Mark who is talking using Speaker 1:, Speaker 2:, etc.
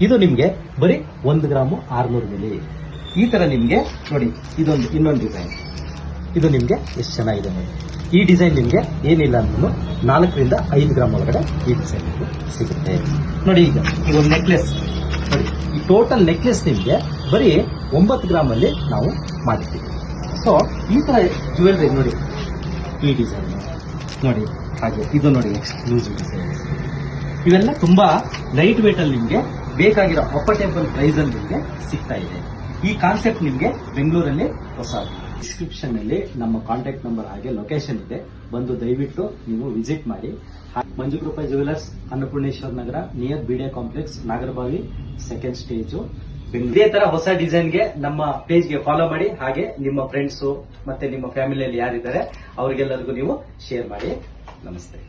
Speaker 1: ಇದು ನಿಮ್ಗೆ ಬರೀ 1 ಗ್ರಾಮು 600 ಮಿಲಿ. ಈ ತರ ನಿಮ್ಗೆ ನೋಡಿ ಇನ್ನೊಂದು ಡಿಸೈನ್. ಇದು ನಿಮ್ಗೆ ಎಷ್ಟು ಚೆನ್ನಾಗಿದೆ ನೋಡಿ. ಈ ಡಿಸೈನ್ ನಿಮ್ಗೆ ಏನಿಲ್ಲ ಅಂದ್ರೂ 4 ರಿಂದ 5 ಗ್ರಾಮ್ ಒಳಗಡೆ ಈ ಡಿಸೈನ್ ಸಿಗುತ್ತೆ ನೋಡಿ. ಈಗ ಈ ಒಂದು ನೆಕ್ಲೆಸ್ ನೋಡಿ, ಈ ಟೋಟಲ್ ನೆಕ್ಲೆಸ್ ನಿಮ್ಗೆ ಬರೀ 9 ಗ್ರಾಮ್ ಅಲ್ಲಿ ನಾವು ಮಾಡಿರ್ತೀವಿ. ಸೊ ಈ ತರ ಜ್ಯುವೆಲ್ರಿ ನೋಡಿ, ಈ ಡಿಸೈನ್ ನೋಡಿ, ಹಾಗೆ ಇದು ನೋಡಿ ಎಕ್ಸ್ಕ್ಲೂಸಿವ್ ಡಿಸೈನ್. ಇವೆಲ್ಲ ತುಂಬಾ ಲೈಟ್ ವೇಟ್ ಅಲ್ಲಿ ನಿಮ್ಗೆ ಬೇಕಾಗಿರೋ ಅಫೋರ್ಡೇಬಲ್ ಪ್ರೈಸ್ ಅಲ್ಲಿ ನಿಮ್ಗೆ ಸಿಗ್ತಾ ಇದೆ. ಈ ಕಾನ್ಸೆಪ್ಟ್ ನಿಮ್ಗೆ ಬೆಂಗಳೂರಲ್ಲಿ ಹೊಸ. ಡಿಸ್ಕ್ರಿಪ್ಷನ್ ನಲ್ಲಿ ನಮ್ಮ ಕಾಂಟ್ಯಾಕ್ಟ್ ನಂಬರ್ ಹಾಗೆ ಲೊಕೇಶನ್ ಇದೆ, ಬಂದು ದಯವಿಟ್ಟು ನೀವು ವಿಸಿಟ್ ಮಾಡಿ. ಮಂಜು ಕೃಪಾ ಜ್ಯುವೆಲರ್ಸ್, ಅನ್ನಪೂರ್ಣೇಶ್ವರ ನಗರ, ನಿಯರ್ ಬಿಡೆ ಕಾಂಪ್ಲೆಕ್ಸ್, ನಾಗರಬಾವಿ, 2nd ಸ್ಟೇಜ್. ಇದೇ ತರ ಹೊಸ ಡಿಸೈನ್ಗೆ ನಮ್ಮ ಪೇಜ್ಗೆ ಫಾಲೋ ಮಾಡಿ. ಹಾಗೆ ನಿಮ್ಮ ಫ್ರೆಂಡ್ಸ್ ಮತ್ತೆ ನಿಮ್ಮ ಫ್ಯಾಮಿಲಿಯಲ್ಲಿ ಯಾರಿದ್ದಾರೆ ಅವರಿಗೆಲ್ಲರಿಗೂ ನೀವು ಶೇರ್ ಮಾಡಿ. ನಮಸ್ತೆ.